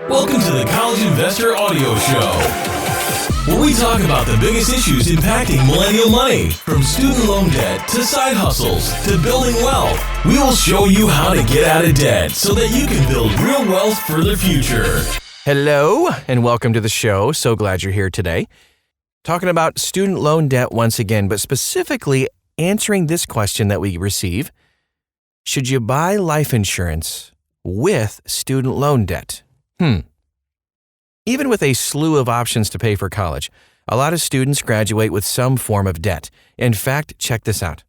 Welcome to the College Investor Audio Show, where we talk about the biggest issues impacting millennial money, from student loan debt to side hustles to building wealth. We will show you how to get out of debt so that you can build real wealth for the future. Hello, and welcome to the show. So glad you're here today. Talking about student loan debt once again, but specifically answering this question that we receive. Should you buy life insurance with student loan debt? Even with a slew of options to pay for college, a lot of students graduate with some form of debt. In fact, check this out.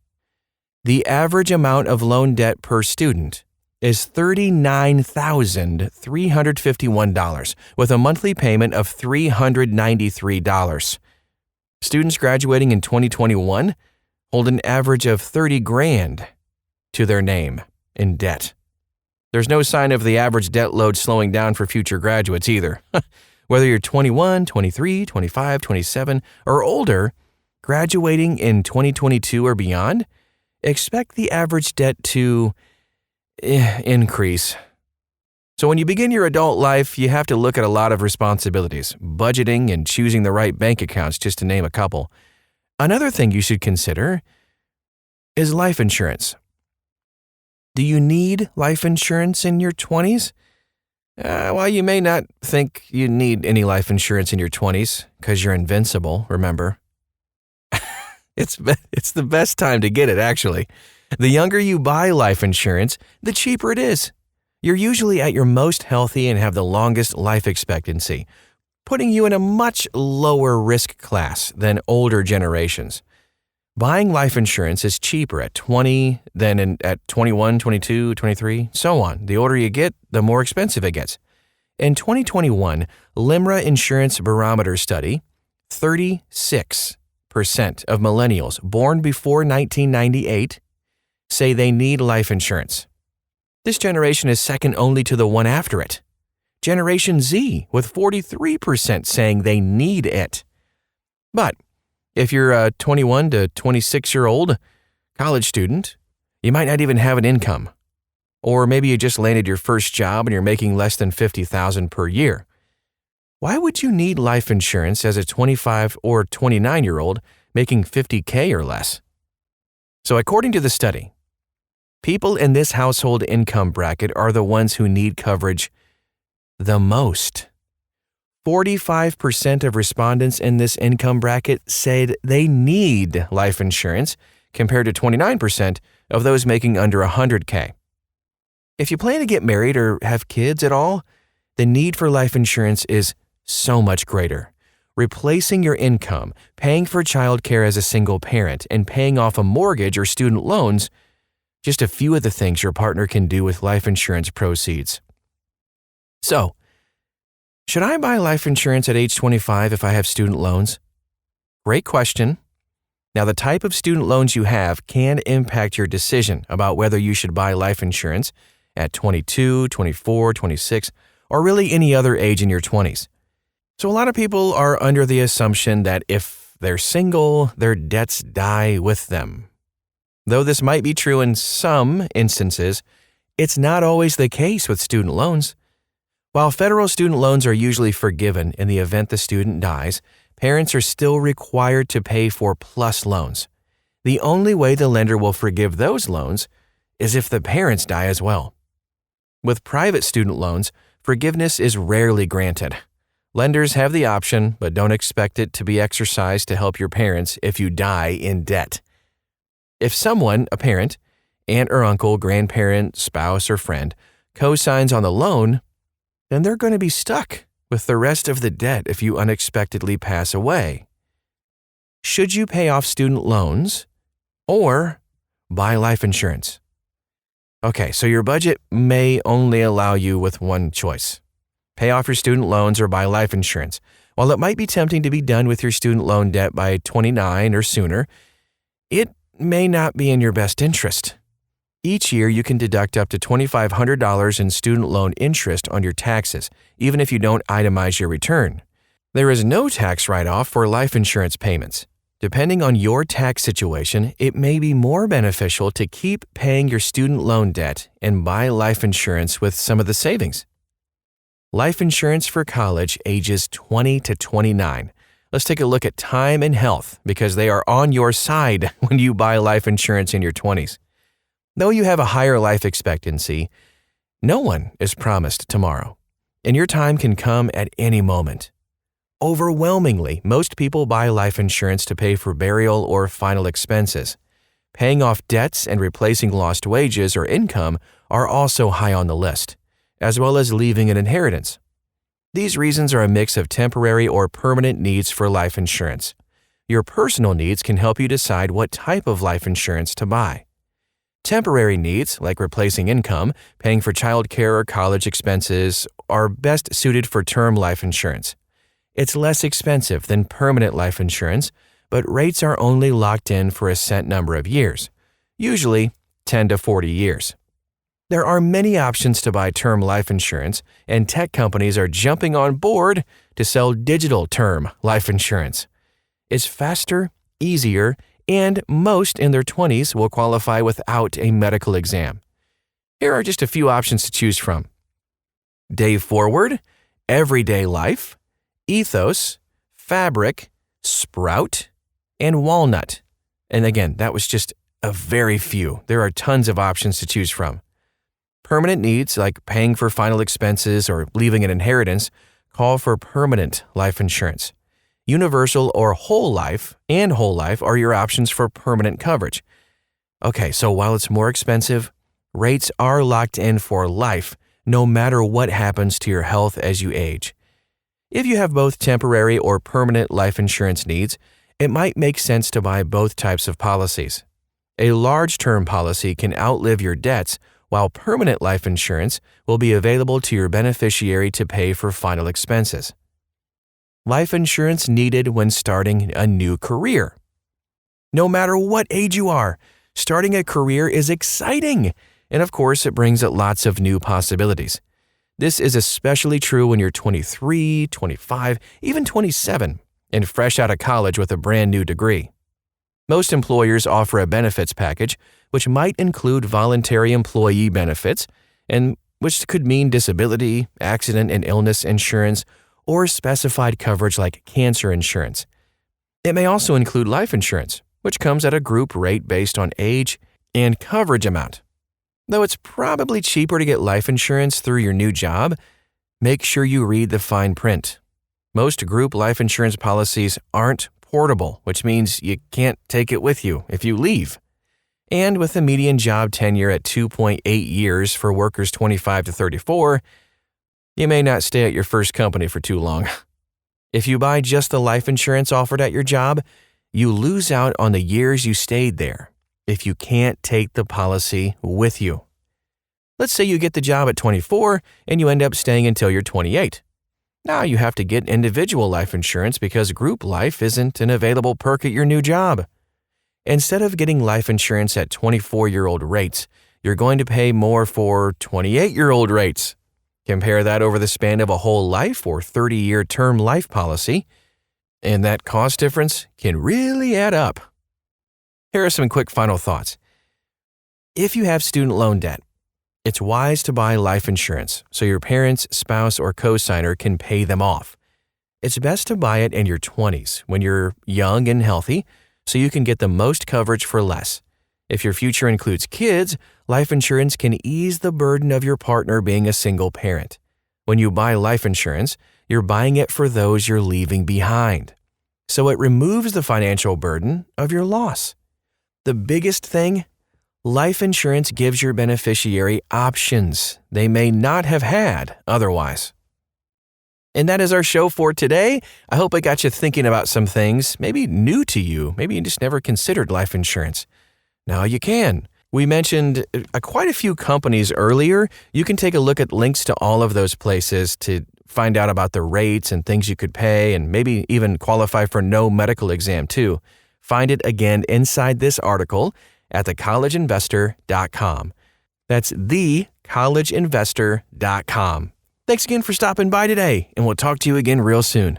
The average amount of loan debt per student is $39,351 with a monthly payment of $393. Students graduating in 2021 hold an average of $30,000 to their name in debt. There's no sign of the average debt load slowing down for future graduates either. Whether you're 21, 23, 25, 27, or older, graduating in 2022 or beyond, expect the average debt to increase. So when you begin your adult life, you have to look at a lot of responsibilities, budgeting and choosing the right bank accounts, just to name a couple. Another thing you should consider is life insurance. Do you need life insurance in your 20s? Well, you may not think you need any life insurance in your 20s because you're invincible, remember? It's the best time to get it, actually. The younger you buy life insurance, the cheaper it is. You're usually at your most healthy and have the longest life expectancy, putting you in a much lower risk class than older generations. Buying life insurance is cheaper at 20 than at 21, 22, 23, so on. The older you get, the more expensive it gets. In 2021, LIMRA Insurance Barometer study, 36% of millennials born before 1998 say they need life insurance. This generation is second only to the one after it. Generation Z, with 43% saying they need it. But if you're a 21 to 26-year-old college student, you might not even have an income. Or maybe you just landed your first job and you're making less than $50,000 per year. Why would you need life insurance as a 25 or 29-year-old making $50K or less? So according to the study, people in this household income bracket are the ones who need coverage the most. 45% of respondents in this income bracket said they need life insurance, compared to 29% of those making under $100K. If you plan to get married or have kids at all, the need for life insurance is so much greater. Replacing your income, paying for childcare as a single parent, and paying off a mortgage or student loans, just a few of the things your partner can do with life insurance proceeds. So, should I buy life insurance at age 25 if I have student loans? Great question. Now, the type of student loans you have can impact your decision about whether you should buy life insurance at 22, 24, 26, or really any other age in your 20s. So a lot of people are under the assumption that if they're single, their debts die with them. Though this might be true in some instances, it's not always the case with student loans. While federal student loans are usually forgiven in the event the student dies, parents are still required to pay for PLUS loans. The only way the lender will forgive those loans is if the parents die as well. With private student loans, forgiveness is rarely granted. Lenders have the option, but don't expect it to be exercised to help your parents if you die in debt. If someone, a parent, aunt or uncle, grandparent, spouse, or friend, co-signs on the loan, then they're going to be stuck with the rest of the debt if you unexpectedly pass away. Should you pay off student loans or buy life insurance? Okay, so your budget may only allow you with one choice. Pay off your student loans or buy life insurance. While it might be tempting to be done with your student loan debt by 29 or sooner, it may not be in your best interest. Each year, you can deduct up to $2,500 in student loan interest on your taxes, even if you don't itemize your return. There is no tax write-off for life insurance payments. Depending on your tax situation, it may be more beneficial to keep paying your student loan debt and buy life insurance with some of the savings. Life insurance for college ages 20 to 29. Let's take a look at time and health because they are on your side when you buy life insurance in your 20s. Though you have a higher life expectancy, no one is promised tomorrow, and your time can come at any moment. Overwhelmingly, most people buy life insurance to pay for burial or final expenses. Paying off debts and replacing lost wages or income are also high on the list, as well as leaving an inheritance. These reasons are a mix of temporary or permanent needs for life insurance. Your personal needs can help you decide what type of life insurance to buy. Temporary needs, like replacing income, paying for child care or college expenses, are best suited for term life insurance. It's less expensive than permanent life insurance, but rates are only locked in for a set number of years, usually 10 to 40 years. There are many options to buy term life insurance, and tech companies are jumping on board to sell digital term life insurance. It's faster, easier, and most in their 20s will qualify without a medical exam. Here are just a few options to choose from: Day Forward, Everyday Life, Ethos, Fabric, Sprout, and Walnut. And again, that was just a very few. There are tons of options to choose from. Permanent needs, like paying for final expenses or leaving an inheritance, call for permanent life insurance. Universal or whole life and whole life are your options for permanent coverage. Okay, so while it's more expensive, rates are locked in for life, no matter what happens to your health as you age. If you have both temporary or permanent life insurance needs, it might make sense to buy both types of policies. A large-term policy can outlive your debts, while permanent life insurance will be available to your beneficiary to pay for final expenses. Life insurance needed when starting a new career. No matter what age you are, starting a career is exciting, and of course, it brings lots of new possibilities. This is especially true when you're 23, 25, even 27, and fresh out of college with a brand new degree. Most employers offer a benefits package, which might include voluntary employee benefits, and which could mean disability, accident and illness insurance, or specified coverage like cancer insurance. It may also include life insurance, which comes at a group rate based on age and coverage amount. Though it's probably cheaper to get life insurance through your new job, make sure you read the fine print. Most group life insurance policies aren't portable, which means you can't take it with you if you leave. And with a median job tenure at 2.8 years for workers 25 to 34, you may not stay at your first company for too long. If you buy just the life insurance offered at your job, you lose out on the years you stayed there if you can't take the policy with you. Let's say you get the job at 24 and you end up staying until you're 28. Now you have to get individual life insurance because group life isn't an available perk at your new job. Instead of getting life insurance at 24-year-old rates, you're going to pay more for 28-year-old rates. Compare that over the span of a whole life or 30-year term life policy, and that cost difference can really add up. Here are some quick final thoughts. If you have student loan debt, it's wise to buy life insurance so your parents, spouse, or co-signer can pay them off. It's best to buy it in your 20s when you're young and healthy so you can get the most coverage for less. If your future includes kids, life insurance can ease the burden of your partner being a single parent. When you buy life insurance, you're buying it for those you're leaving behind. So it removes the financial burden of your loss. The biggest thing, life insurance gives your beneficiary options they may not have had otherwise. And that is our show for today. I hope it got you thinking about some things, maybe new to you. Maybe you just never considered life insurance. Now you can. We mentioned quite a few companies earlier. You can take a look at links to all of those places to find out about the rates and things you could pay and maybe even qualify for no medical exam too. Find it again inside this article at thecollegeinvestor.com. That's thecollegeinvestor.com. Thanks again for stopping by today, and we'll talk to you again real soon.